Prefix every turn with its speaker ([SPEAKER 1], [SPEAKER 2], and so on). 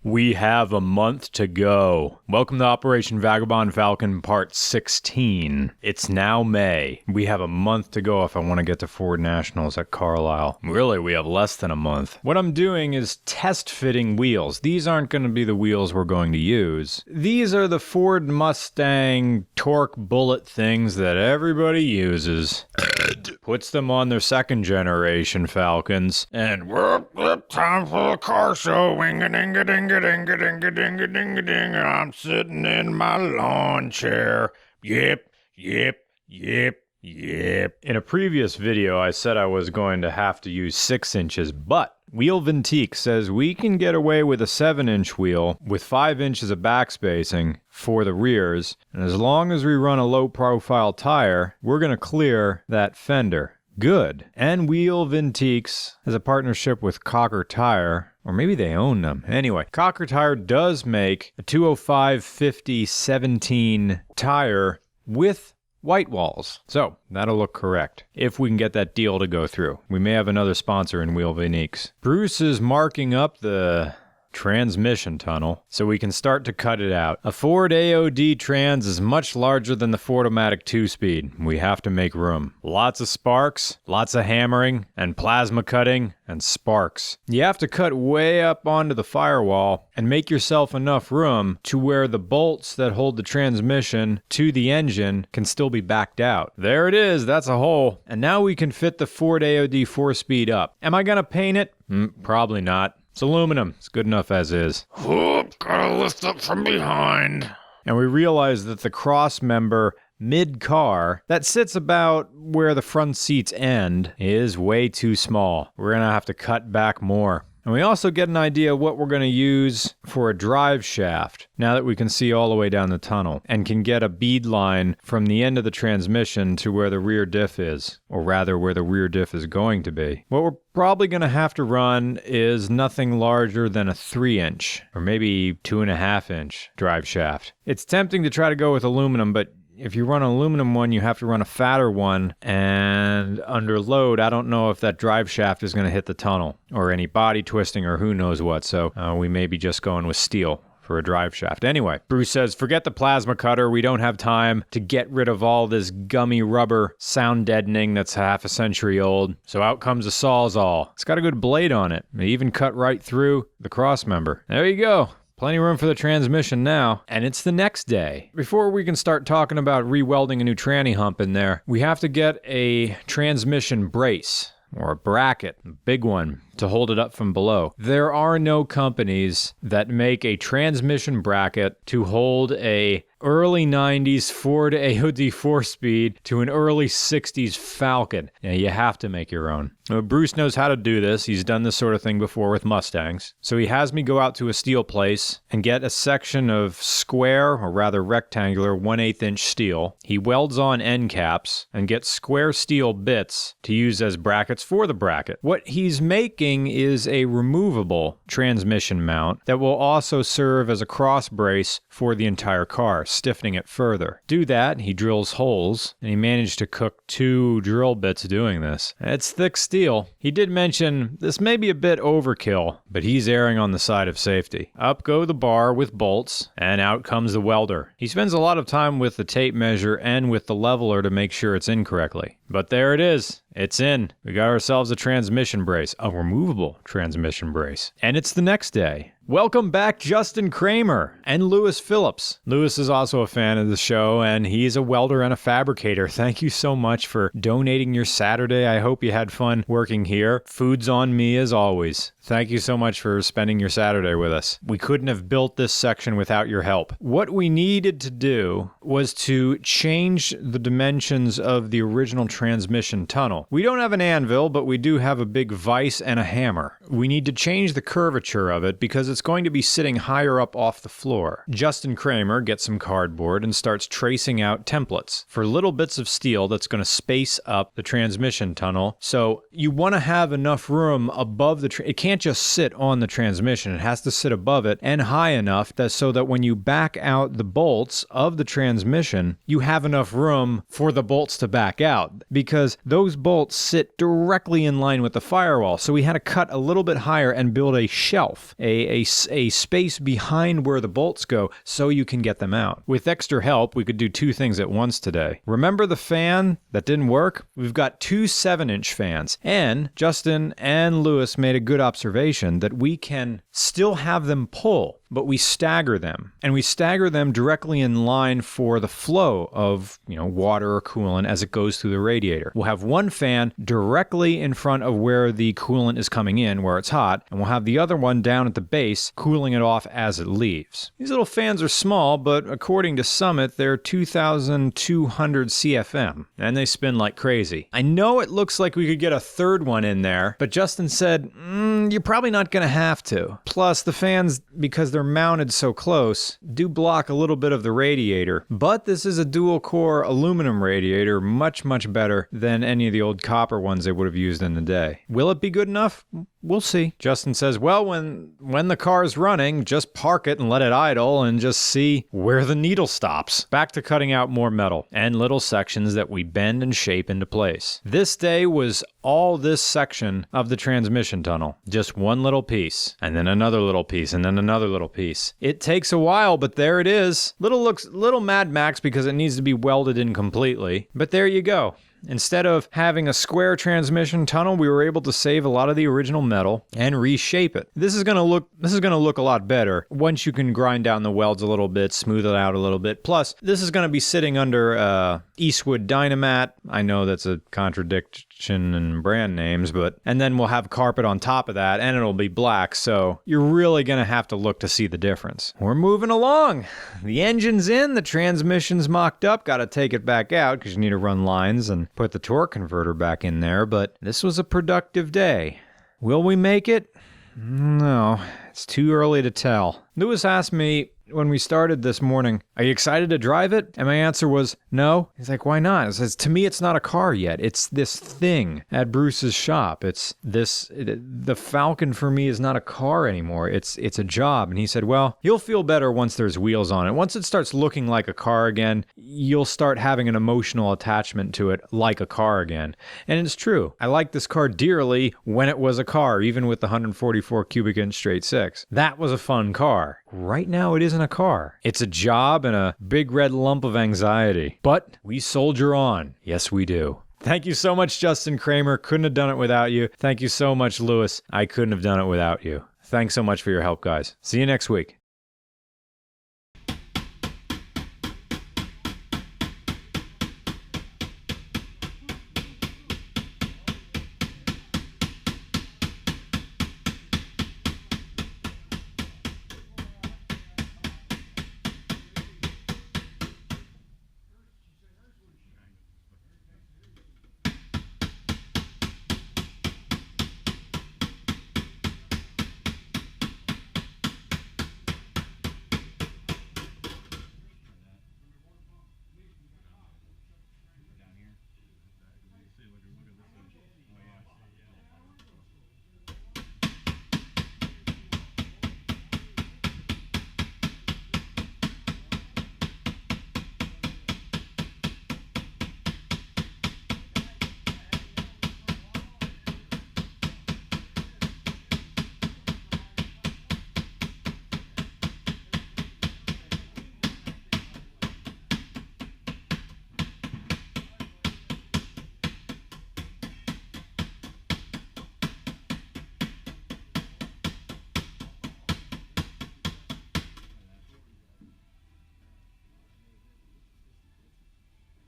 [SPEAKER 1] We have a month to go. Welcome to Operation Vagabond Falcon Part 16. It's now May. We have a month to go if I want to get to Ford Nationals at Carlisle. Really, we have less than a month. What I'm doing is test fitting wheels. These aren't going to be the wheels we're going to use. These are the Ford Mustang torque bullet things that everybody uses. Puts them on their second generation Falcons. And time for a car show. Wing-a-ding-a-ding-a-ding-a-ding-a-ding-a-ding-a-ding. I'm sitting in my lawn chair. Yep. In a previous video, I said I was going to have to use 6 inches, but Wheel Ventique says we can get away with a 7-inch wheel with 5 inches of back spacing for the rears, and as long as we run a low-profile tire, we're going to clear that fender. Good. And Wheel Ventiques has a partnership with Cocker Tire, or maybe they own them. Anyway, Cocker Tire does make a 205/50/17 tire with white walls. So that'll look correct if we can get that deal to go through. We may have another sponsor in Wheel Ventiques. Bruce is marking up the transmission tunnel so we can start to cut it out. A Ford AOD trans is much larger than the Ford-O-Matic 2-speed. We have to make room. Lots of sparks, lots of hammering, and plasma cutting, and sparks. You have to cut way up onto the firewall and make yourself enough room to where the bolts that hold the transmission to the engine can still be backed out. There it is, that's a hole. And now we can fit the Ford AOD 4-speed up. Am I gonna paint it? Probably not. It's aluminum. It's good enough as is. Whoop, gotta lift up from behind. And we realize that the cross member mid-car that sits about where the front seats end is way too small. We're gonna have to cut back more. And we also get an idea of what we're going to use for a drive shaft now that we can see all the way down the tunnel and can get a bead line from the end of the transmission to where the rear diff is, or rather where the rear diff is going to be. What we're probably going to have to run is nothing larger than a 3-inch or maybe 2.5-inch drive shaft. It's tempting to try to go with aluminum, but if you run an aluminum one, you have to run a fatter one, and under load, I don't know if that drive shaft is going to hit the tunnel, or any body twisting, or who knows what, so we may be just going with steel for a drive shaft. Anyway, Bruce says, forget the plasma cutter, we don't have time to get rid of all this gummy rubber sound deadening that's half a century old, so out comes a Sawzall. It's got a good blade on it. They even cut right through the cross member. There you go. Plenty of room for the transmission now, and it's the next day. Before we can start talking about re-welding a new tranny hump in there, we have to get a transmission brace, or a bracket, a big one, to hold it up from below. There are no companies that make a transmission bracket to hold a early 90s Ford AOD 4-speed to an early 60s Falcon. Yeah, you have to make your own. Bruce knows how to do this. He's done this sort of thing before with Mustangs. So he has me go out to a steel place and get a section of square, or rather rectangular, 1/8-inch steel. He welds on end caps and gets square steel bits to use as brackets for the bracket. What he's making is a removable transmission mount that will also serve as a cross brace for the entire car, stiffening it further. Do that, he drills holes, and he managed to cook 2 drill bits doing this. It's thick steel. He did mention this may be a bit overkill, but he's erring on the side of safety. Up go the bar with bolts, and out comes the welder. He spends a lot of time with the tape measure and with the leveler to make sure it's in correctly. But there it is. It's in. We got ourselves a transmission brace, a removable transmission brace. And it's the next day. Welcome back, Justin Kramer and Lewis Phillips. Lewis is also a fan of the show, and he's a welder and a fabricator. Thank you so much for donating your Saturday. I hope you had fun working here. Food's on me as always. Thank you so much for spending your Saturday with us. We couldn't have built this section without your help. What we needed to do was to change the dimensions of the original transmission tunnel. We don't have an anvil, but we do have a big vise and a hammer. We need to change the curvature of it because it's going to be sitting higher up off the floor. Justin Kramer gets some cardboard and starts tracing out templates for little bits of steel that's going to space up the transmission tunnel. So you want to have enough room above the it can't just sit on the transmission. It has to sit above it and high enough that so that when you back out the bolts of the transmission, you have enough room for the bolts to back out, because those bolts sit directly in line with the firewall. So we had to cut a little bit higher and build a shelf, a a space behind where the bolts go so you can get them out. With extra help, we could do two things at once today. Remember the fan that didn't work? We've got two 7-inch fans. And Justin and Lewis made a good observation that we can still have them pull, but we stagger them. And we stagger them directly in line for the flow of, water or coolant as it goes through the radiator. We'll have one fan directly in front of where the coolant is coming in, where it's hot, and we'll have the other one down at the base, cooling it off as it leaves. These little fans are small, but according to Summit, they're 2,200 CFM, and they spin like crazy. I know it looks like we could get a third one in there, but Justin said, you're probably not going to have to. Plus, the fans, because they're mounted so close, do block a little bit of the radiator, but this is a dual-core aluminum radiator, much, much better than any of the old copper ones they would have used in the day. Will it be good enough? We'll see. Justin says, well, when the car's running, just park it and let it idle and just see where the needle stops. Back to cutting out more metal and little sections that we bend and shape into place. This day was all this section of the transmission tunnel. Just one little piece, and then another little piece, and then another little piece. It takes a while, but there it is. Looks little Mad Max because it needs to be welded in completely. But there you go. Instead of having a square transmission tunnel, we were able to save a lot of the original metal and reshape it. This is going to look a lot better once you can grind down the welds a little bit, smooth it out a little bit. Plus, this is going to be sitting under Eastwood Dynamat. I know that's a contradiction in brand names, and then we'll have carpet on top of that, and it'll be black, so you're really going to have to look to see the difference. We're moving along. The engine's in, the transmission's mocked up, got to take it back out because you need to run lines and put the torque converter back in there, but this was a productive day. Will we make it? No, it's too early to tell. Lewis asked me when we started this morning, are you excited to drive it? And my answer was no. He's like, why not? I says, to me, it's not a car yet. It's this thing at Bruce's shop. The Falcon for me is not a car anymore. It's a job. And he said, well, you'll feel better once there's wheels on it. Once it starts looking like a car again, you'll start having an emotional attachment to it like a car again. And it's true. I liked this car dearly when it was a car, even with the 144 cubic inch straight six. That was a fun car. Right now, it isn't a car. It's a job and a big red lump of anxiety. But we soldier on. Yes, we do. Thank you so much, Justin Kramer. Couldn't have done it without you. Thank you so much, Lewis. I couldn't have done it without you. Thanks so much for your help, guys. See you next week.